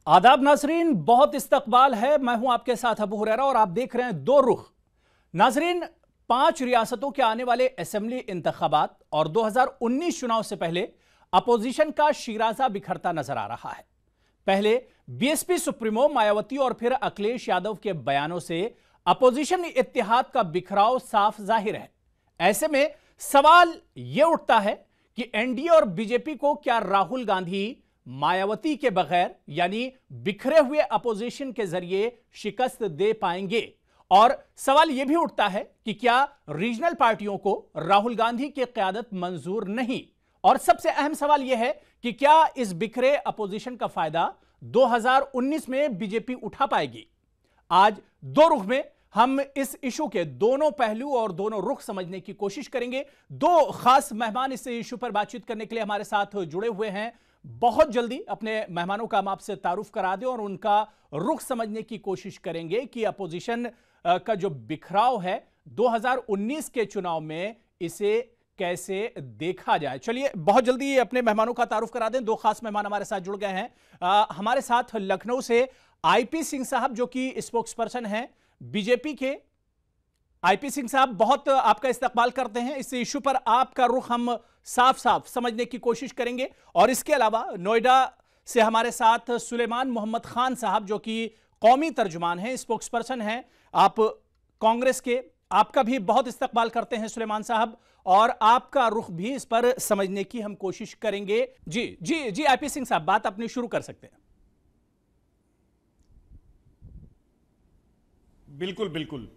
आदाब नाजरीन, बहुत इस्तकबाल है। मैं हूं आपके साथ अबू हुरैरा और आप देख रहे हैं दो रुख। नाजरीन, 5 रियासतों के आने वाले असेंबली इंतखाबात और 2019 चुनाव से पहले अपोजिशन का शिराजा बिखरता नजर आ रहा है। पहले बीएसपी सुप्रीमो मायावती और फिर अखिलेश यादव के बयानों से अपोजिशन इत्तेहाद का बिखराव साफ जाहिर है। ऐसे में सवाल यह उठता है कि एनडीए और बीजेपी को क्या राहुल गांधी मायावती के बगैर यानी बिखरे हुए अपोजिशन के जरिए शिकस्त दे पाएंगे? और सवाल यह भी उठता है कि क्या रीजनल पार्टियों को राहुल गांधी की क़यादत मंजूर नहीं? और सबसे अहम सवाल यह है कि क्या इस बिखरे अपोजिशन का फायदा 2019 में बीजेपी उठा पाएगी? आज दो रुख में हम इस इशू के दोनों पहलू और दोनों रुख समझने की कोशिश करेंगे। दो खास मेहमान इस इशू पर बातचीत करने के लिए हमारे साथ जुड़े हुए हैं। बहुत जल्दी अपने मेहमानों का हम आपसे तारुफ करा दें और उनका रुख समझने की कोशिश करेंगे कि अपोजिशन का जो बिखराव है 2019 के चुनाव में इसे कैसे देखा जाए। चलिए बहुत जल्दी अपने मेहमानों का तारुफ करा दें। दो खास मेहमान हमारे साथ जुड़ गए हैं। हमारे साथ लखनऊ से आईपी सिंह साहब, जो कि स्पोक्स पर्सन हैं बीजेपी के। आईपी सिंह साहब, बहुत आपका इस्तकबाल करते हैं। इस इशू पर आपका रुख हम साफ साफ समझने की कोशिश करेंगे। और इसके अलावा नोएडा से हमारे साथ सुलेमान मोहम्मद खान साहब, जो कि कौमी तर्जुमान हैं, स्पोक्स पर्सन हैं आप कांग्रेस के। आपका भी बहुत इस्तकबाल करते हैं सुलेमान साहब, और आपका रुख भी इस पर समझने की हम कोशिश करेंगे। जी जी जी आईपी सिंह साहब, बात अपनी शुरू कर सकते हैं। बिल्कुल बिल्कुल।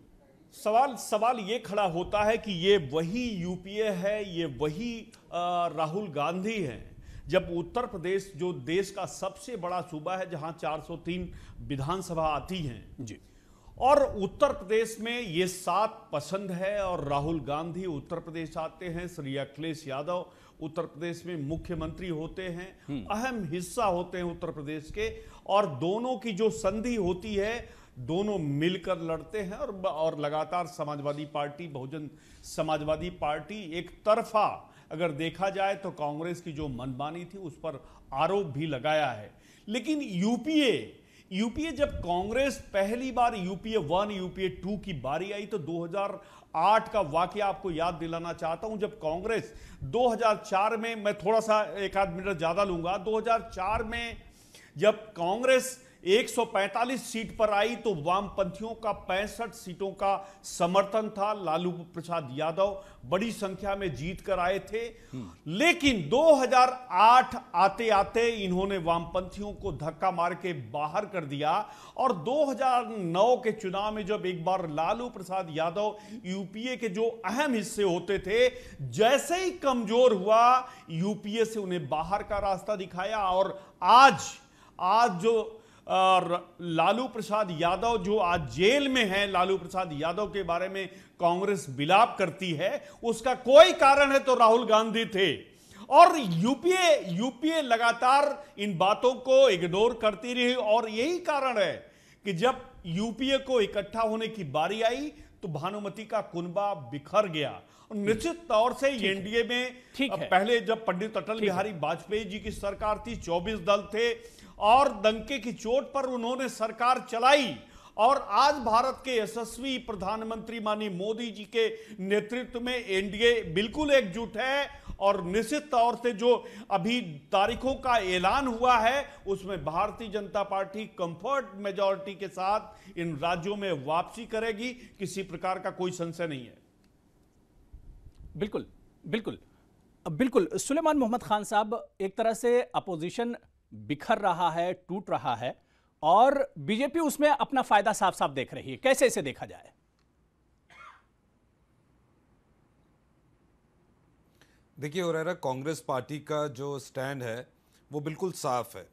सवाल ये खड़ा होता है कि ये वही यूपीए है, ये वही राहुल गांधी हैं। जब उत्तर प्रदेश, जो देश का सबसे बड़ा सूबा है, जहां 403 विधानसभा आती हैं जी, और उत्तर प्रदेश में ये 7 पसंद है, और राहुल गांधी उत्तर प्रदेश आते हैं, श्री अखिलेश यादव उत्तर प्रदेश में मुख्यमंत्री होते हैं, अहम हिस्सा होते हैं उत्तर प्रदेश के, और दोनों की जो संधि होती है, दोनों मिलकर लड़ते हैं। और लगातार समाजवादी पार्टी, बहुजन समाजवादी पार्टी एक तरफा अगर देखा जाए तो कांग्रेस की जो मनमानी थी उस पर आरोप भी लगाया है। लेकिन यूपीए जब कांग्रेस पहली बार यूपीए 1 यूपीए 2 की बारी आई तो 2008 का वाकया आपको याद दिलाना चाहता हूं। जब कांग्रेस 2004 में, मैं थोड़ा सा एक आध मिनट ज्यादा लूंगा, 2004 में जब कांग्रेस 145 सीट पर आई तो वामपंथियों का 65 सीटों का समर्थन था। लालू प्रसाद यादव बड़ी संख्या में जीत कर आए थे। लेकिन 2008 आते आते इन्होंने वामपंथियों को धक्का मार के बाहर कर दिया, और 2009 के चुनाव में जब एक बार लालू प्रसाद यादव यूपीए के जो अहम हिस्से होते थे, जैसे ही कमजोर हुआ, यूपीए से उन्हें बाहर का रास्ता दिखाया। और आज जो लालू प्रसाद यादव जो आज जेल में हैं, लालू प्रसाद यादव के बारे में कांग्रेस विलाप करती है, उसका कोई कारण है तो राहुल गांधी थे। और यूपीए लगातार इन बातों को इग्नोर करती रही, और यही कारण है कि जब यूपीए को इकट्ठा होने की बारी आई तो भानुमति का कुनबा बिखर गया। निश्चित तौर से एनडीए में पहले जब पंडित अटल बिहारी वाजपेयी जी की सरकार थी, 24 दल थे, और डंके की चोट पर उन्होंने सरकार चलाई, और आज भारत के यशस्वी प्रधानमंत्री माननीय मोदी जी के नेतृत्व में एनडीए बिल्कुल एकजुट है। और निश्चित तौर से जो अभी तारीखों का ऐलान हुआ है उसमें Bharatiya Janata party comfort majority के साथ इन राज्यों में वापसी करेगी, किसी प्रकार का कोई संशय नहीं है। बिल्कुल बिल्कुल बिल्कुल। सुलेमान मोहम्मद खान साहब, एक तरह से अपोजिशन बिखर रहा है, टूट रहा है, और बीजेपी उसमें अपना फायदा साफ साफ देख रही है। कैसे इसे देखा जाए? देखिए हुरैरा, कांग्रेस पार्टी का जो स्टैंड है वो बिल्कुल साफ है।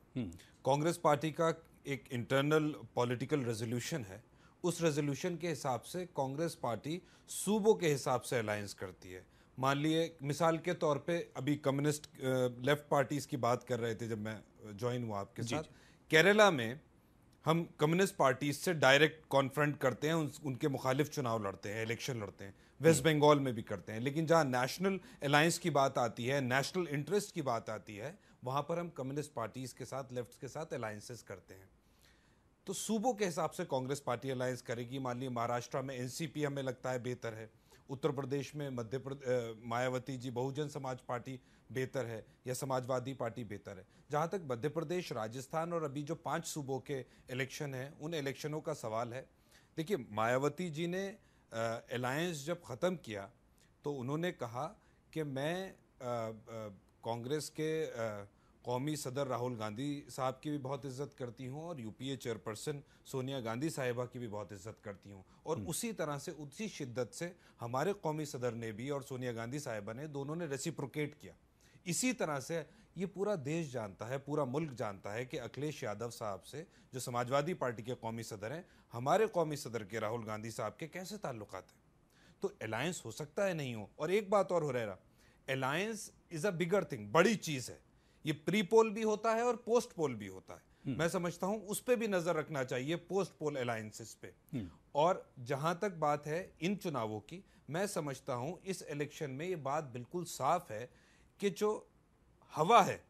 कांग्रेस पार्टी का एक इंटरनल पॉलिटिकल रेजोल्यूशन है। उस रेजोल्यूशन के हिसाब से कांग्रेस पार्टी सूबों के हिसाब से अलायंस करती है। मान लिए मिसाल के तौर पे अभी कम्युनिस्ट लेफ्ट पार्टीज की बात कर रहे थे जब मैं ज्वाइन हुआ आपके साथ। केरला में हम कम्युनिस्ट पार्टीज से डायरेक्ट कॉन्फ्रंट करते हैं, उनके मुखालिफ चुनाव लड़ते हैं, इलेक्शन लड़ते हैं। वेस्ट बंगाल में भी करते हैं। लेकिन जहां नेशनल अलायंस की बात आती है, नेशनल इंटरेस्ट की बात आती है, वहाँ पर हम कम्युनिस्ट पार्टीज के साथ, लेफ्ट के साथ अलायंसेस करते हैं। तो सूबों के हिसाब से कांग्रेस पार्टी अलायंस करेगी। मान लीजिए महाराष्ट्र में एनसीपी हमें लगता है बेहतर है, उत्तर प्रदेश में मायावती जी बहुजन समाज पार्टी बेहतर है, या समाजवादी पार्टी बेहतर है। जहाँ तक मध्य प्रदेश, राजस्थान और अभी जो 5 सूबों के इलेक्शन हैं, उन इलेक्शनों का सवाल है, देखिए मायावती जी ने अलायंस जब ख़त्म किया तो उन्होंने कहा कि मैं कांग्रेस के कौमी सदर राहुल गांधी साहब की भी बहुत इज्जत करती हूँ और यूपीए चेयरपर्सन सोनिया गांधी साहिबा की भी बहुत इज्जत करती हूँ, और उसी तरह से, उसी शिद्दत से हमारे कौमी सदर ने भी और सोनिया गांधी साहिबा ने, दोनों ने रेसिप्रोकेट किया। इसी तरह से ये पूरा देश जानता है, पूरा मुल्क जानता है कि अखिलेश यादव साहब से, जो समाजवादी पार्टी के कौमी सदर हैं, हमारे कौमी सदर के राहुल गांधी साहब के कैसे ताल्लुकात हैं। तो अलायंस हो सकता है, नहीं हो। और एक बात और हो रहा, alliance is a bigger thing, बड़ी चीज है। ये प्री पोल भी होता है और पोस्ट पोल भी होता है। मैं समझता हूं उस पर भी नजर रखना चाहिए, पोस्ट पोल अलायंसेस पे। और जहां तक बात है इन चुनावों की, मैं समझता हूं इस इलेक्शन में ये बात बिल्कुल साफ है कि जो हवा है,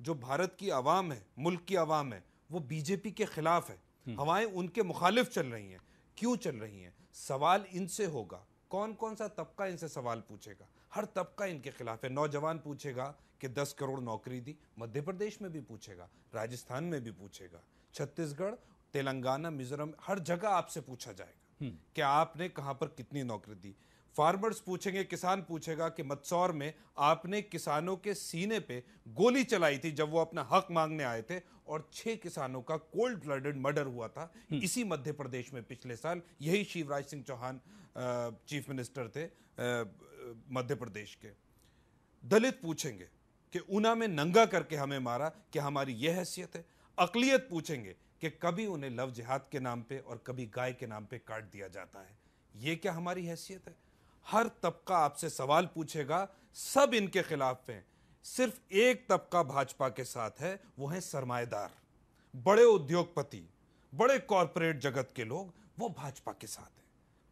जो भारत की आवाम है, मुल्क की आवाम है, वो बीजेपी के खिलाफ है। हवाएं उनके मुखालिफ चल रही हैं। क्यों चल रही हैं? सवाल इनसे होगा, कौन कौन सा तबका इनसे सवाल पूछेगा? हर तबका इनके खिलाफ है। नौजवान पूछेगा कि 10 करोड़ नौकरी दी, मध्य प्रदेश में भी पूछेगा, राजस्थान में भी पूछेगा, छत्तीसगढ़, तेलंगाना, मिजोरम, हर जगह आपसे पूछा जाएगा कि आपने कहां पर कितनी नौकरी दी। फार्मर्स पूछेंगे, किसान पूछेगा कि मंदसौर में आपने किसानों के सीने पे गोली चलाई थी जब वो अपना हक मांगने आए थे, और 6 किसानों का कोल्ड ब्लडेड मर्डर हुआ था इसी मध्य प्रदेश में पिछले साल। यही शिवराज सिंह चौहान चीफ मिनिस्टर थे मध्य प्रदेश के। दलित पूछेंगे कि ऊना में नंगा करके हमें मारा, कि हमारी यह हैसियत है। अकलियत पूछेंगे कि कभी उन्हें लव जिहाद के नाम पे और कभी गाय के नाम पे काट दिया जाता है, ये क्या हमारी हैसियत है? हर तबका आपसे सवाल पूछेगा, सब इनके खिलाफ हैं। सिर्फ एक तबका भाजपा के साथ है, वो है सरमाएदार, बड़े उद्योगपति, बड़े कॉरपोरेट जगत के लोग, वो भाजपा के साथ हैं,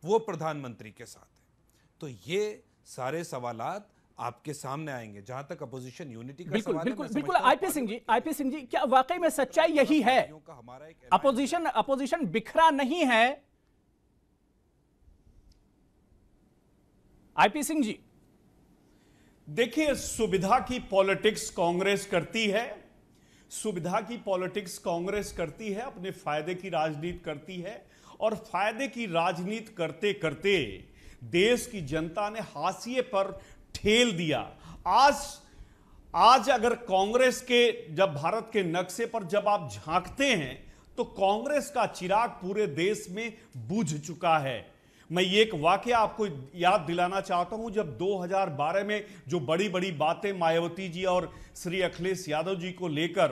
वो प्रधानमंत्री के साथ हैं। तो ये सारे सवालात आपके सामने आएंगे। जहां तक अपोजिशन यूनिटी का सवाल है, बिल्कुल आईपी सिंह जी, क्या वाकई में सच्चाई यही है? अपोजिशन बिखरा नहीं है? आईपी सिंह जी, देखिए, सुविधा की पॉलिटिक्स कांग्रेस करती है, सुविधा की पॉलिटिक्स कांग्रेस करती है, अपने फायदे की राजनीति करती है, और फायदे की राजनीति करते करते देश की जनता ने हाशिए पर ठेल दिया। आज अगर कांग्रेस के, जब भारत के नक्शे पर जब आप झांकते हैं, तो कांग्रेस का चिराग पूरे देश में बुझ चुका है। मैं ये एक वाकया आपको याद दिलाना चाहता हूं। जब 2012 में जो बड़ी बड़ी बातें मायावती जी और श्री अखिलेश यादव जी को लेकर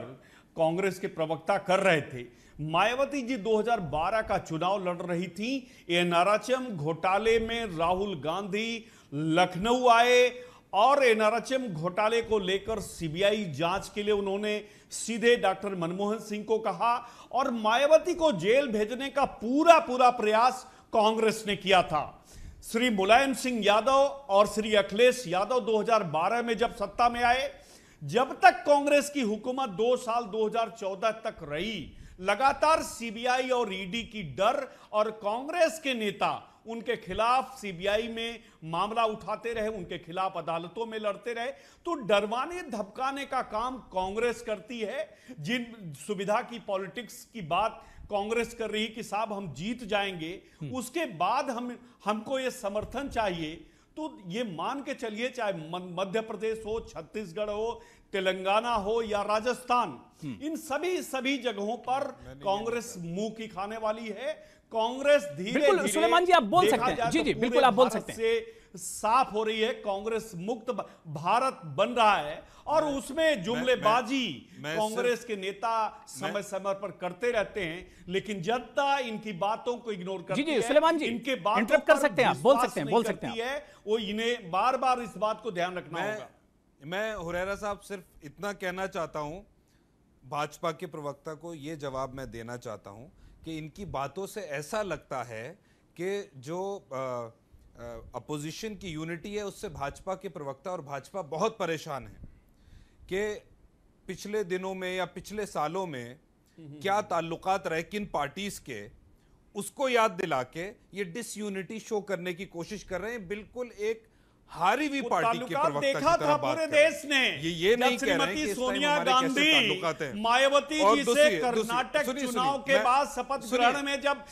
कांग्रेस के प्रवक्ता कर रहे थे, मायावती जी 2012 का चुनाव लड़ रही थी। एनआरएचएम घोटाले में राहुल गांधी लखनऊ आए और एनआरएचएम घोटाले को लेकर सीबीआई जांच के लिए उन्होंने सीधे डॉक्टर मनमोहन सिंह को कहा, और मायावती को जेल भेजने का पूरा प्रयास कांग्रेस ने किया था। श्री मुलायम सिंह यादव और श्री अखिलेश यादव 2012 में जब सत्ता में आए, जब तक कांग्रेस की हुकूमत 2 साल 2014 तक रही, लगातार सीबीआई और ईडी की डर, और कांग्रेस के नेता उनके खिलाफ सीबीआई में मामला उठाते रहे, उनके खिलाफ अदालतों में लड़ते रहे। तो डरवाने धमकाने का काम कांग्रेस करती है। जिन सुविधा की पॉलिटिक्स की बात कांग्रेस कर रही कि साहब हम जीत जाएंगे, उसके बाद हमको ये समर्थन चाहिए, तो ये मान के चलिए, चाहे मध्य प्रदेश हो, छत्तीसगढ़ हो, तेलंगाना हो या राजस्थान, इन सभी जगहों पर कांग्रेस मुंह की खाने वाली है। कांग्रेस धीरे-धीरे, सुलेमान जी आप बोल सकते हैं, जी बिल्कुल आप बोल सकते हैं, से साफ हो रही है। कांग्रेस मुक्त भारत बन रहा है, और उसमें जुमलेबाजी कांग्रेस के नेता समय समय पर करते रहते हैं, लेकिन जनता इनकी बातों को इग्नोर करती है। सुलेमान जी, इनके बातों इंटरप्ट कर पर सकते हैं आप, बोल सकते हैं है, वो इन्हें बार बार इस बात को ध्यान रखना होगा। मैं हुरैरा साहब सिर्फ इतना कहना चाहता हूं, भाजपा के प्रवक्ता को यह जवाब मैं देना चाहता हूं कि इनकी बातों से ऐसा लगता है कि जो अपोजिशन की यूनिटी है उससे भाजपा के प्रवक्ता और भाजपा बहुत परेशान है कि पिछले दिनों में या पिछले सालों में क्या ताल्लुकात रहे किन पार्टीज के, उसको याद दिला के ये डिसयूनिटी शो करने की कोशिश कर रहे हैं। बिल्कुल एक हारी हुई पार्टी के प्रवक्ता देखा था पूरे देश ने। ये नहीं कह रहे हैं कि सोनिया गांधी मायावती जी से कर्नाटक चुनाव के बाद शपथ ग्रहण में जब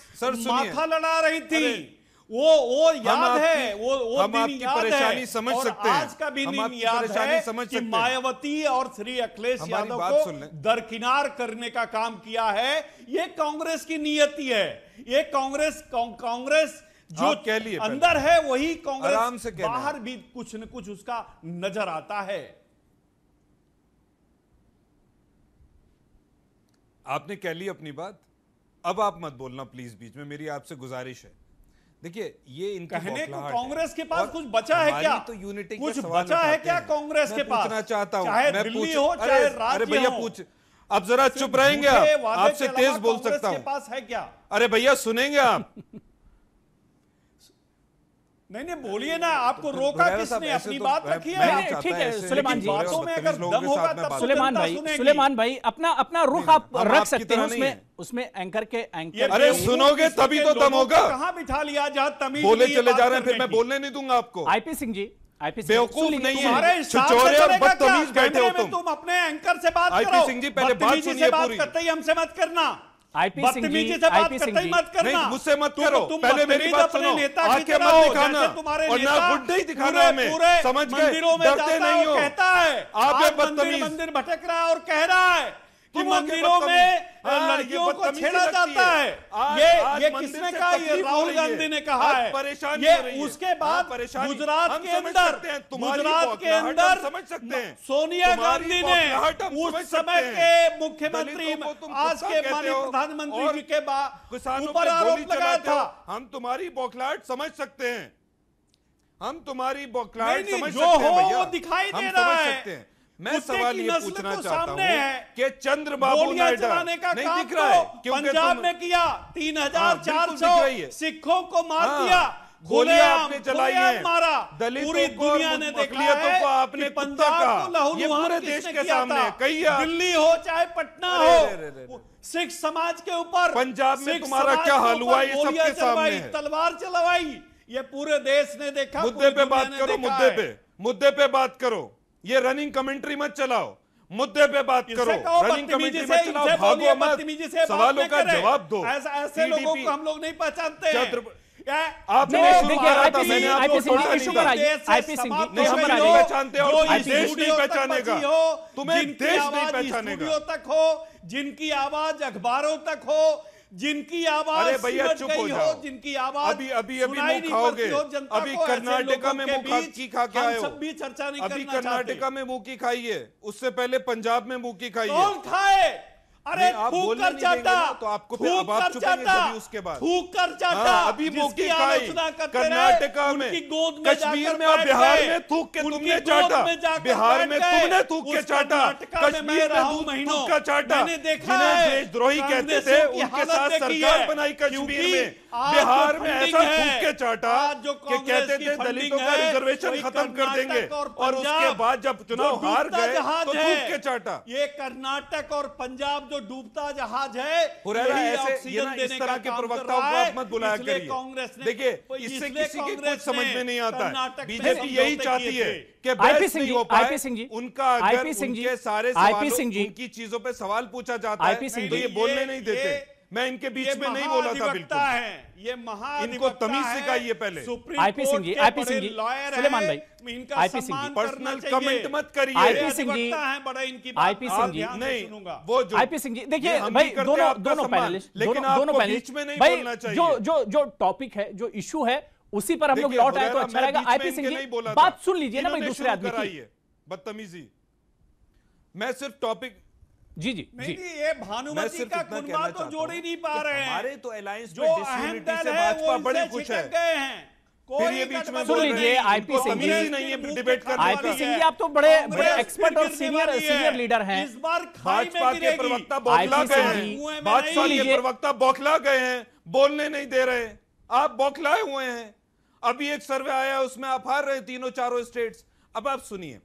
माथा लड़ा रही थी, वो याद है, वो हम दिन आपकी याद परेशानी है। समझ और सकते हैं, आज का भी हम दिन आपकी याद परेशानी है समझ कि सकते हैं। मायावती और श्री अखिलेश हमारी यादव बात सुन को लें। दरकिनार करने का काम किया है। ये कांग्रेस की नियति है। ये कांग्रेस जो कह लिए अंदर है वही आराम से कांग्रेस बाहर भी कुछ न कुछ उसका नजर आता है। आपने कह ली अपनी बात, अब आप मत बोलना प्लीज बीच में, मेरी आपसे गुजारिश है। देखिए ये इनकी कहने को बौखलाहट कांग्रेस के है। पास और कुछ बचा है क्या? तो यूनिटी के कुछ सवाल बचा है उठाते क्या हैं। कांग्रेस के मैं पास? पूछना चाहता हूं, चाहे मैं दिल्ली हो, चाहे अरे राज्य भैया हो। पूछ, अब जरा चुप रहेंगे झूठे आप, वादे आपसे के तेज अलावा बोल कांग्रेस सकता के हूं। पास है क्या? अरे भैया सुनेंगे आप? नहीं बोलिए ना, आपको रोका किसने? अपनी बात रखिए। ठीक है सुलेमान जी, बातों में अगर दम होगा तब तो सुलेमान भाई अपना रुख आप रख सकते हैं उसमें एंकर के एंकर। अरे सुनोगे तभी तो दम होगा। कहां बिठा लिया जहां तमीज बोले चले जा रहे हैं, फिर मैं बोलने नहीं दूंगा आपको। आईपी सिंह जी, बेवकूफ नहीं तुम्हारे है, हिसाब से छिछोरे और चलेगा क्या? बदतमीज बैठे हो तुम अपने एंकर से बात आईपी करो। सिंह जी पहले बात बदतमीजी सुनिए से बात पूरी। करते ही हमसे मत करना। आईपी सिंह जी, बदतमीजी से बात आईपी सिंह करते ही जी, मत करना। नहीं मुझसे मत करो, तुम पहले मेरी बदतमीज बात अपने सुनो, नेता की आंखें तरह मत हो, दिखाना जैसे तुम्हारे और ना नेता गुड्डे ही दिखाना हमें, पूरे समझ गए? मंदिरों में डरते जाता है नहीं और हो कहता है, आप आज बदतमीज मंदिर भटक रहा है और कह रहा है कि तुम आके मंदिरों में हाँ, लड़कियों ये को बदतमीजी छेड़ा लगती जाता है। आज ये मंदिर किसने से कहा? ये तकलीफ हो राहुल रही है। गांधी ने कहा आज है। परेशानी ये हो रही है। उसके बाद परेशानी गुजरात हम के समझ अंदर सकते हैं, तुम्हारी गुजरात के बौखलाहट हम अंदर समझ सकते हैं। सोनिया तुम्हारी गांधी बौखलाहट हम ने उस समझ समय सकते के हैं। मुख्यमंत्री दलितों को तुम आज कुत्ता के कहते माननीय हो प्रधानमंत्री और जी के किसानों ऊपर पे आरोप गोली लगाया चलाते हो। था। हम तुम्हारी बौखलाहट समझ सकते हैं, हम तुम्हारी बौखलाहट नहीं, समझ जो सकते हैं हो भैया, वो दिखाई दे हम रहा समझ है। सकते हैं। मैं कुत्ते सवाल की ये नस्ल पूछना तो चाहता सामने हूं है। कि चंद्रबाबू गोलियां नायडू चलाने का नहीं काम दिख रहा है तो क्योंकि पंजाब तुम में किया, बिल्कुल दिख 3400 सिखों को मार हाँ, दिया, गोलियां आपने चलाई खुलेआम हैं, मारा। दलितों पूरी को और दुनिया ने देखा अक़लियतों है को आपने कि कुत्ता पंजाब कहा। को लहू ये लुहान पूरे किसने देश के किया सामने था? है। कहिए आप। दिल्ली हो चाहे पटना अरे, हो, अरे, अरे, अरे। सिख समाज के ऊपर पंजाब में सिख तुम्हारा समाज क्या के हाल ऊपर हुआ, ये सबके गोलियां सामने चलवाई, है। तलवार चलवाई। ये पूरे देश ने देखा, मुद्दे पूरी पे दुनिया बात ने करो, देखा मुद्दे है। पे मुद्दे पे बात करो, ये रनिंग कमेंट्री मत चलाओ, मुद्दे पे बात करो, रनिंग कमेंट्री मत चलाओ, भागो मत, सवालों का जवाब दो। ऐसे लोगों को हम लोग नहीं पहचानते। आपने देखिए आईपी सिंह जी इशू पर आइए, आईपी सिंह जी नहीं, हम नहीं पहचानते और तुम्हें देश नहीं पहचानेगा, तुम्हें जिनकी देश नहीं आवाज पहचानेगा। स्टूडियो तक हो, जिनकी आवाज अखबारों तक हो, जिनकी आवाज अरे भैया सिमट चुप गई हो जाओ, जिनकी आवाज अभी सुनाई मुंह नहीं खाओगे, पड़ती हो जनता अभी को, ऐसे कर्नाटका में लोगों के मुंह बीच की खा के हम आए हो, सब भी चर्चा नहीं अभी करना कर्नाटका में मुंह की खाई है, उससे पहले पंजाब में मुंह की खाई है। कौन खाए? अरे आप थूक बोलने कर नहीं देंगे चाटा, ना, तो आपको फिर अब आप चुपेंगे कभी उसके बाद। थूक कर चाटा, हाँ, अभी मुंह की जिसकी खाई आलोचना करते कर्नाटका रहे, में, उनकी गोद में कश्मीर जाकर में और बैठ बिहार गए, में थूक के उनकी तुमने गोद चाटा, में जाकर बिहार बैठ में गए। तुमने थूक के उस चाटा, कर्नाटका में मैं कश्मीर रहा में हूं थूक महीनों, का चाटा, मैंने देखा जिन्हें है देशद्रोही कहते थे कांग्रेसियों की उनके हालत साथ देखी सरकार है, बनाई कश्मीर क्योंकि में, आज बिहार जो में फंडिंग ऐसा है, थूक के चाटा आज जो कि कांग्रेस कहते की थे फंडिंग दलितों का है, रिजर्वेशन वही खत्म कर देंगे कर्नाटक और उसके बाद जब चुनाव जो हार डूबता गए जहाज तो है, थूक के चाटा। ये कर्नाटक और पंजाब जो डूबता जहाज है, हुरैरा यही ऐसे ये ऑक्सीजन ना देने इस तरह का के काम कर प्रवक्ताओं रहा को है। आप मत बुलाया इसलिए करिए। कांग्रेस ने देखिए इसलिए इससे किसी की कांग्रेस कुछ समझ में नहीं आता है। कर्नाटक में बीजेपी यही समझौते चाहती किए है थे। कि आईपी बहस सिंह नहीं जी, हो पाए, आईपी सिंह जी, उनका अगर आईपी सिंह जी, उनके सारे आईपी सवालों सिंह जी, उनकी चीजों पे सवाल पूछा जाता आईपी है सिंह तो जी, ये बोलने नहीं देते। मैं इनके बीच में नहीं बोला था बिल्कुल। ये इनको तमीज सिखाइए पहले। आईपी सिंह जी, आईपी सिंह जी, सुलेमान भाई, IP Singh ji, personal comment मत करिए। आईपी सिंह जी, आईपी सिंह जी, नहीं वो जो आईपी सिंह जी, देखिए भाई दोनों पैनलिस्ट, लेकिन दोनों आपको पैनलिस्ट बीच में नहीं भाई, बोलना चाहिए। जो टॉपिक है, जो इशू है, उसी पर हम लोग देखिए, लौट आए तो अच्छा मैं रहेगा। बीच में आईपी सिंह इनके जी नहीं बोला था। बात सुन लीजिए ना भाई, इन्होंने दूसरे शुरू आदमी कराई की। है बदतमीजी। मैं सिर्फ टॉपिक जी जी जी, ये भानुमती का कुर्बा तो जोड़ ही नहीं पा रहे हैं। हमारे तो अलायंस जो में अहम डिसयूनिटी दल से है भाजपा वो बड़ी इनसे खुश छिटक है। गए हैं। फिर ये बीच में सुन लीजिए आईपी सिंह जी, नहीं है डिबेट करने आईपी का। सिंह जी, आप तो बड़े एक्सपर्ट और सीनियर लीडर हैं। इस बार भाजपा के प्रवक्ता बौखला आईपी गए सिंह हैं, जी, भाजपा के लीजिए। प्रवक्ता बौखला गए हैं, बोलने नहीं दे रहे। आप बौखलाए हुए हैं। अभी एक सर्वे आया है, उसमें आप हार रहे तीनों चारों स्टेट्स। अब आप सुनिए,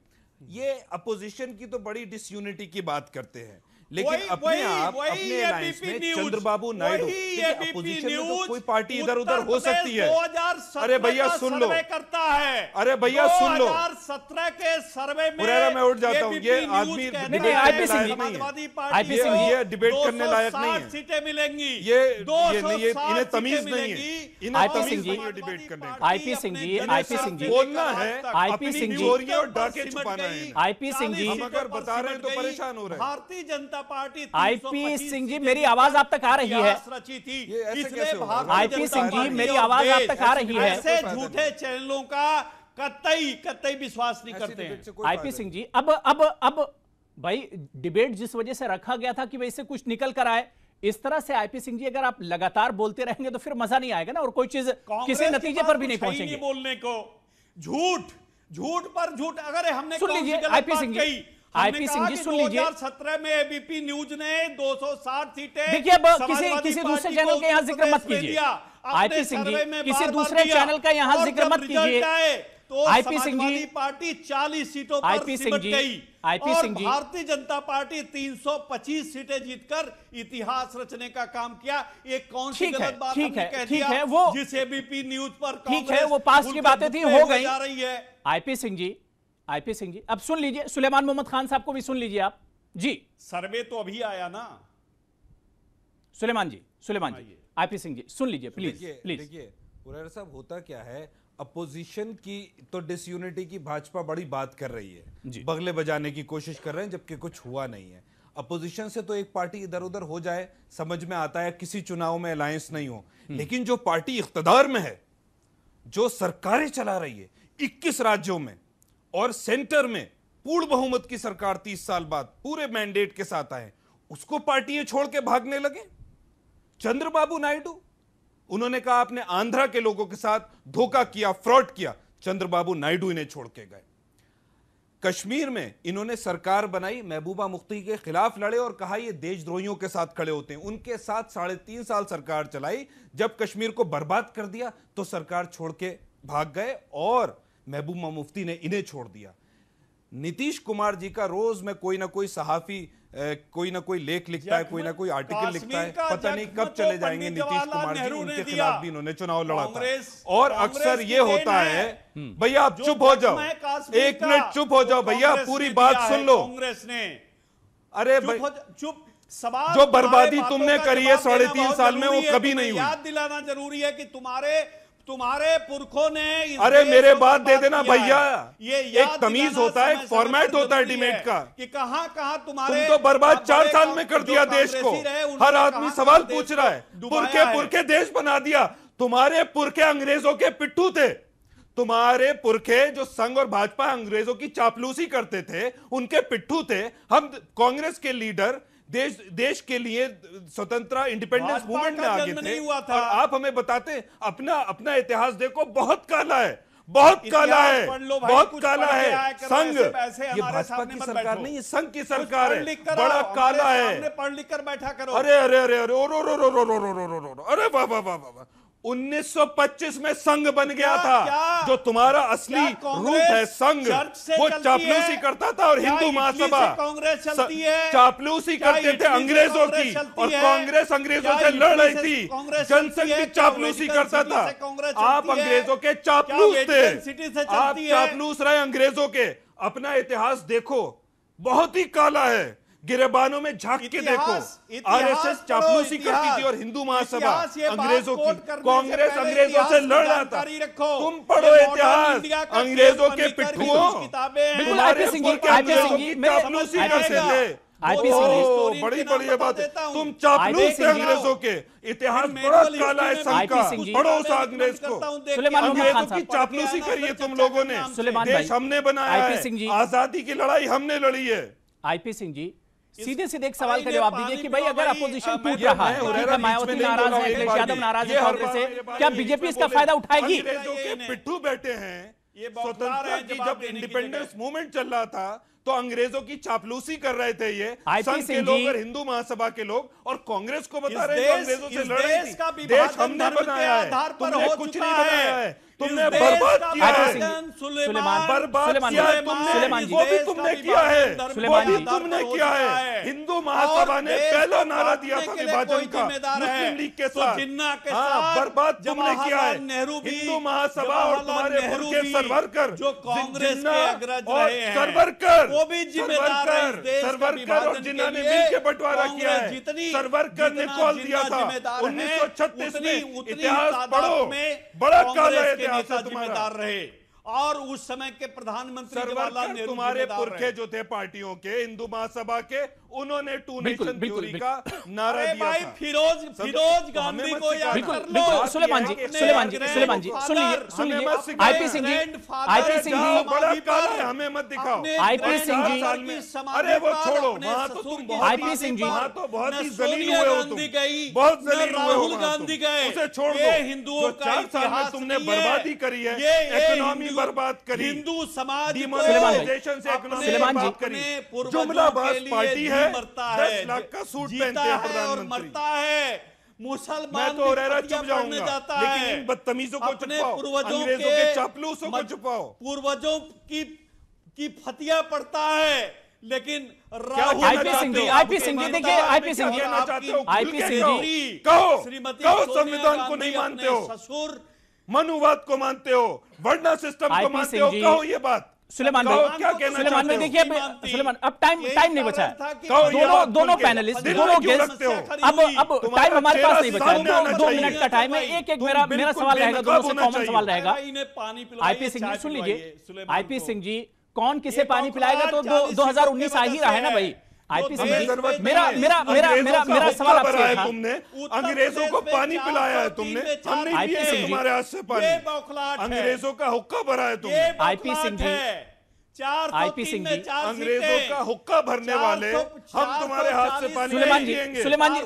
ये अपोजिशन की तो बड़ी डिसयूनिटी की बात करते हैं, लेकिन अपने अलायंस में चंद्रबाबू नायडू, अपोजिशन में तो कोई पार्टी इधर उधर हो सकती है। अरे भैया सुन लो, करता है, अरे भैया सुन लो, 2017 के सर्वे में मैं उठ जाता हूँ, ये आदमी आईपी सिंह जी ये डिबेट करने लायक नहीं है, सीटें मिलेंगी, ये इन्हें तमीज नहीं है, इन्हें तमीज नहीं है डिबेट करने का। आईपी सिंह जी बोलना है, आईपी सिंह जी चोरियां और डाके छुपाना है। आईपी सिंह जी हम अगर बता रहे हैं तो परेशान हो रहे हैं। भारतीय जनता पार्टी आईपी सिंह जी मेरी आवाज आप तक आ रही है? रची थी, ये ऐसे इसलिए कैसे होगा? आईपी सिंह जी मेरी आवाज आप तक आ रही है? ऐसे झूठे चैनलों का कतई विश्वास नहीं करते हैं। आईपी सिंह जी अब भाई डिबेट जिस वजह से रखा गया था कि भाई इससे कुछ निकल कर आए, इस तरह से आईपी सिंह जी अगर आप लगातार बोलते रहेंगे तो फिर मजा नहीं आएगा ना, और कोई चीज किसी नतीजे पर भी नहीं पहुंचेंगे। बोलने को झूठ पर झूठ। अगर हमने सुन लीजिए आईपी सिंह जी, आईपी सिंह जी सुन लीजिए, 2017 में एबीपी न्यूज ने 260 सीटें, देखिए अब किसी दूसरे चैनल के यहां जिक्र मत कीजिए। आईपी सिंह जी किसी दूसरे चैनल का यहां जिक्र मत कीजिए। तो आईपी सिंह जी, पार्टी 40 सीटों पर IP Singh ji, IP Singh ji, Bharatiya Janata party 325 सीटें जीतकर इतिहास रचने का काम किया। एक कौन सी गलत बात हमने कह दिया वो जिस एबीपी न्यूज पर ठीक है, वो पास की बातें थी, हो गई जा रही है। आईपी सिंह जी अब सुन लीजिए, सुलेमान मोहम्मद खान साहब को भी सुन लीजिए आप जी। सर्वे तो अभी आया ना सुलेमान जी, आईपी सिंह जी सुन लीजिए प्लीज। देखिए हुरैरा साहब, होता क्या है, अपोजिशन की तो डिसयूनिटी की भाजपा बड़ी बात कर रही है, बगले बजाने की कोशिश कर रहे हैं, जबकि कुछ हुआ नहीं है। अपोजिशन से तो एक पार्टी इधर उधर हो जाए समझ में आता है, किसी चुनाव में अलायंस नहीं हो, लेकिन जो पार्टी इख्तिदार में है, जो सरकारें चला रही है 21 राज्यों में और सेंटर में पूर्ण बहुमत की सरकार 30 साल बाद पूरे मैंडेट के साथ आए, उसको पार्टी छोड़ के भागने लगे। चंद्रबाबू नायडू, उन्होंने कहा आपने आंध्रा के लोगों के साथ धोखा किया, फ्रॉड किया, चंद्रबाबू नायडू इन्हें छोड़ के गए। कश्मीर में इन्होंने सरकार बनाई, महबूबा मुफ्ती के खिलाफ लड़े और कहा ये देशद्रोहियों के साथ खड़े होते हैं, उनके साथ 3.5 साल सरकार चलाई। जब कश्मीर को बर्बाद कर दिया तो सरकार छोड़ के भाग गए और महबूबा मुफ्ती ने इन्हें छोड़ दिया। नीतीश कुमार जी का रोज में कोई ना कोई सहाफी कोई ना कोई लेख लिखता है, कोई ना कोई आर्टिकल लिखता है, पता नहीं कब चले जाएंगे नीतीश कुमार जी, उनके खिलाफ भी इन्होंने चुनाव लड़ा था। और अक्सर ये होता है, भैया आप चुप हो जाओ, 1 मिनट चुप हो जाओ भैया, पूरी बात सुन लो। कांग्रेस ने, अरे चुप, सवाल जो बर्बादी तुमने करी है 3.5 साल में वो कभी नहीं हुई। याद दिलाना जरूरी है कि तुम्हारे पुरखों ने, अरे मेरे बात दे देना भैया, ये एक तमीज होता है, एक फॉर्मेट होता है डिबेट का, कि कहां तुम्हारे, तुम तो बर्बाद 4 साल में कर दिया देश को। हर आदमी सवाल पूछ रहा है, पुरखे देश बना दिया। तुम्हारे पुरखे अंग्रेजों के पिट्ठू थे, तुम्हारे पुरखे जो संघ और भाजपा अंग्रेजों की चापलूसी करते थे उनके पिट्ठू थे। हम कांग्रेस के लीडर देश के लिए स्वतंत्रता इंडिपेंडेंस मूवमेंट में आगे थे, और आप हमें बताते अपना इतिहास देखो, बहुत काला है, बहुत काला है, बहुत काला है। संघ, ये भाजपा की सरकार नहीं, ये संघ की सरकार है, बड़ा काला है। पढ़ लिख कर बैठा करो। अरे अरे अरे अरे अरे वाह वाह वाह वाह, 1925 में संघ बन गया था। जो तुम्हारा असली रूप है संघ, वो चापलूसी करता था और हिंदू महासभा चापलूसी करते थे अंग्रेजों की, और कांग्रेस अंग्रेजों से लड़ रही थी। जनसंघ भी चापलूसी करता था। आप अंग्रेजों के चापलूस थे, आप चापलूस रहे अंग्रेजों के। अपना इतिहास देखो, बहुत ही काला है। गिरेबानों में झांक के देखो, आरएसएस चापलूसी करती थी और हिंदू महासभा अंग्रेजों की, कांग्रेस अंग्रेजों से लड़ रहा था। तुम पढ़ो इतिहास, अंग्रेजों के पिट्ठुओं, चापलूसी करते थे। बड़ी बड़ी बात है, तुम चापलूस थे अंग्रेजों के। इतिहास बड़ा काला है संघ का, पढ़ो उस अंग्रेज को। अंग्रेजों की चापलूसी करी है तुम लोगों ने, देश हमने बनाया है, आजादी की लड़ाई हमने लड़ी है। आईपी सिंह जी सीधे सीधे एक सवाल का जवाब दीजिए कि भाई अगर अपोजिशन टूट रहा है, मायावती नाराज है, अखिलेश यादव नाराज है कांग्रेस से, क्या बीजेपी इसका फायदा उठाएगी? अंग्रेजों के पिट्ठू बैठे हैं। स्वतंत्रता की जब इंडिपेंडेंस मूवमेंट चल रहा था तो अंग्रेजों की चापलूसी कर रहे थे ये संघ के लोग और हिंदू महासभा के लोग, और कांग्रेस को बता रहे हैं अंग्रेजों से लड़ रही थी। देश हमने बनाया है, तुमने कुछ नहीं बनाया है। तुमने बर्बाद किया है, बर्बाद किया है तुमने, वो भी तुमने किया है, वो भी तुमने किया है। हिंदू महासभा ने पहला नारा दिया था विभाजन का मुस्लिम लीग के साथ, बर्बाद तुमने किया है। हिंदू महासभा और तुम्हारे बुरके सरवरकर जो कांग्रेस के अग्रज रहे हैं, सरवरकर, वो भी जिम्मेदार है इस देश सरवरकर और जिन्ना ने मिलकर बंटवारा किया है। सरवरकर ने कॉल दिया था 1936 में, इतिहास पढ़ो, बड़ा काला इतिहास है तुम्हारा। रहे और उस समय के प्रधानमंत्री जवाहरलाल नेहरू तुम्हारे पुरखे जो थे पार्टियों के, हिंदू महासभा के, उन्होंने टू नेशन थ्योरी का नारा दिया था। फिरोज गांधी को याद कर लो। सुलेमान जी सुन लीजिए, आईपी सिंह जी बड़ा काला है, हमें मत दिखाओ। आईपी सिंह जी, अरे वो छोड़ो, वहां तो तुम आईपी सिंह जी, वहां तो बहुत ही जलील हुए हो तुम, बहुत जलील हुए हो। राहुल गांधी गए, उसे छोड़ दो। हिंदुओं का 4 साल में तुमने बर्बादी करी है, इकोनॉमी बर्बाद करी, हिंदू समाज डिमोनेटाइजेशन से इकोनॉमी बर्बाद करी। जुमलाबाज पार्टी है, 10 लाख का सूट पहनते हैं प्रधानमंत्री, मरता है। मुसलमान मैं तो रहरा चुप जाऊंगा, लेकिन इन बदतमीजों को छुपाओ, अंग्रेजों के चापलूसों को छुपाओ। पूर्वजों की फतिया पड़ता है, लेकिन आईपी सिंह जी देखिए, आईपी सिंह जी कहो संविधान को नहीं मानते हो, ससुर मनुवाद को मानते हो, वर्णा सिस्टम को मानते हो, कहो ये बात। सुलेमान भाई, क्या कहना सुलेमान में देखिए, सुलेमान अब टाइम नहीं बचा है। दोनों पैनलिस्ट, दोनों गेस्ट, अब टाइम हमारे पास नहीं बचा है, 2 मिनट का टाइम है। एक मेरा सवाल रहेगा, दोनों से कॉमन सवाल रहेगा। आईपी सिंह जी सुन लीजिए, आईपी सिंह जी, कौन किसे पानी पिलाएगा, तो 2019 आ ही रहा है ना भाई। आईपी सिंह जी, मेरा सवाल आपसे था, तुमने अंग्रेजों को पानी पिलाया है, तुमने, हम नहीं पिए तुम्हारे हाथ से पानी, अंग्रेजों का हुक्का भरा है तुमने। आईपी सिंह जी, आईपी सिंह जी, अंग्रेजों का हुक्का भरने वाले हम तुम्हारे हाथ से पानी सुलेमान जी, सुलेमान जी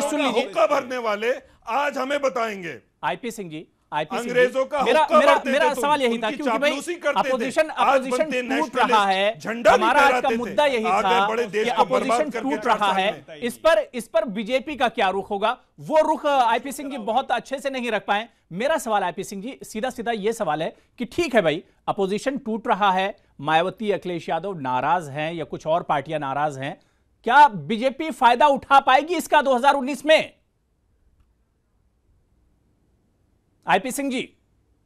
सुन लीजिए, हुक्का भरने वाले आज हमें बताएंगे। आईपी सिंह जी, अंग्रेजों का मेरा सवाल यही था, क्योंकि भाई अपोजिशन टूट रहा है, हमारा आज का मुद्दा यही था कि अपोजिशन टूट रहा है। इस पर बीजेपी का क्या रुख होगा, वो रुख आईपी सिंह जी बहुत अच्छे से नहीं रख पाए। मेरा सवाल आईपी सिंह जी सीधा सीधा ये सवाल है कि ठीक है भाई, अपोजिशन टूट रहा है, मायावती, अखिलेश यादव नाराज हैं या कुछ और पार्टियां नाराज हैं, क्या बीजेपी फायदा उठा पाएगी इसका 2019 में? आईपी सिंह जी,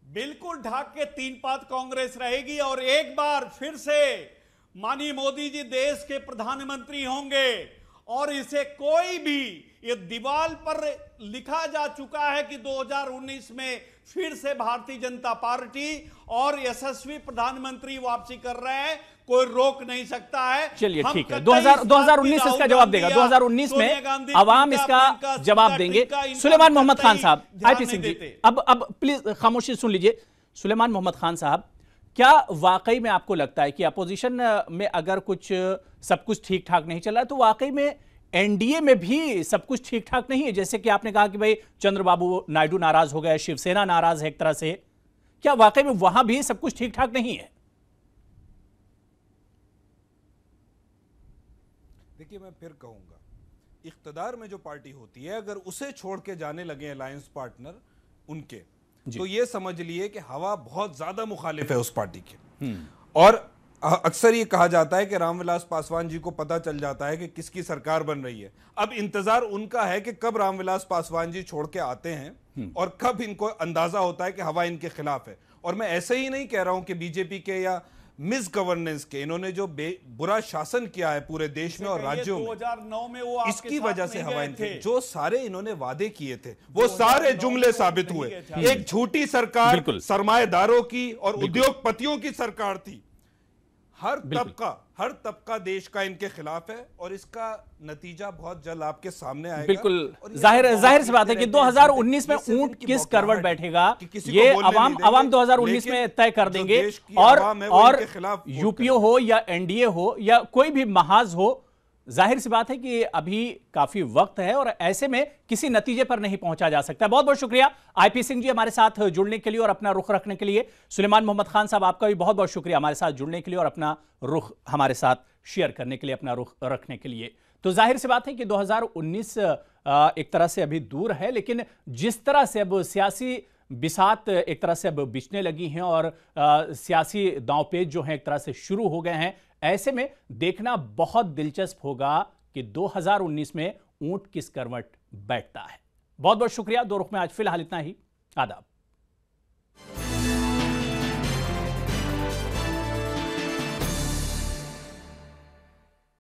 बिल्कुल ढाक के 3 पात कांग्रेस रहेगी और एक बार फिर से माननीय मोदी जी देश के प्रधानमंत्री होंगे और इसे कोई भी, ये दीवार पर लिखा जा चुका है कि 2019 में फिर से भारतीय जनता पार्टी और यशस्वी प्रधानमंत्री वापसी कर रहे हैं, कोई रोक नहीं सकता है। चलिए ठीक है, 2019 इसका जवाब देगा, 2019 में अवाम इसका जवाब देंगे। सुलेमान मोहम्मद खान साहब, आईपी सिंह जी, अब प्लीज खामोशी सुन लीजिए। सुलेमान मोहम्मद खान साहब, क्या वाकई में आपको लगता है कि अपोजिशन में अगर सब कुछ ठीक ठाक नहीं चल रहा है, तो वाकई में एनडीए में भी सब कुछ ठीक ठाक नहीं है? जैसे कि आपने कहा कि भाई चंद्रबाबू नायडू नाराज हो गए, शिवसेना नाराज है एक तरह से, क्या वाकई में वहां भी सब कुछ ठीक ठाक नहीं है? देखिए, मैं फिर कहूंगा, इख्तिदार में जो पार्टी होती है, अगर उसे छोड़ के जाने लगे अलायंस पार्टनर उनके, तो ये समझ लिए कि हवा बहुत ज्यादा मुखालिफ है उस पार्टी के। और अक्सर ये कहा जाता है कि रामविलास पासवान जी को पता चल जाता है कि किसकी सरकार बन रही है। अब इंतजार उनका है कि कब रामविलास पासवान जी छोड़ के आते हैं और कब इनको अंदाजा होता है कि हवा इनके खिलाफ है। और मैं ऐसे ही नहीं कह रहा हूं कि बीजेपी के या मिस गवर्नेंस के, इन्होंने जो बुरा शासन किया है पूरे देश में और राज्यों में, 2009 में वो इसकी वजह से हवा इनके, जो सारे इन्होंने वादे किए थे वो सारे जुमले साबित हुए। एक झूठी सरकार सरमाएदारों की और उद्योगपतियों की सरकार थी। हर तबका देश का इनके खिलाफ है और इसका नतीजा बहुत जल्द आपके सामने आएगा। बिल्कुल जाहिर सी बात है कि 2019 में ऊंट किस करवट बैठेगा ये अवाम 2019 में तय कर देंगे। और यूपीओ हो या एनडीए हो या कोई भी महाज हो, जाहिर सी बात है कि अभी काफी वक्त है और ऐसे में किसी नतीजे पर नहीं पहुंचा जा सकता। बहुत बहुत शुक्रिया आईपी सिंह जी हमारे साथ जुड़ने के लिए और अपना रुख रखने के लिए। सुलेमान मोहम्मद खान साहब, आपका भी बहुत बहुत शुक्रिया हमारे साथ जुड़ने के लिए और अपना रुख हमारे साथ शेयर करने के लिए, अपना रुख रखने के लिए। तो जाहिर सी बात है कि 2019 एक तरह से अभी दूर है, लेकिन जिस तरह से अब सियासी बिसात एक तरह से अब बिछने लगी हैं और सियासी दांवपेच जो है एक तरह से शुरू हो गए हैं, ऐसे में देखना बहुत दिलचस्प होगा कि 2019 में ऊंट किस करवट बैठता है। बहुत बहुत शुक्रिया। दो रुख में आज फिलहाल इतना ही। आदाब।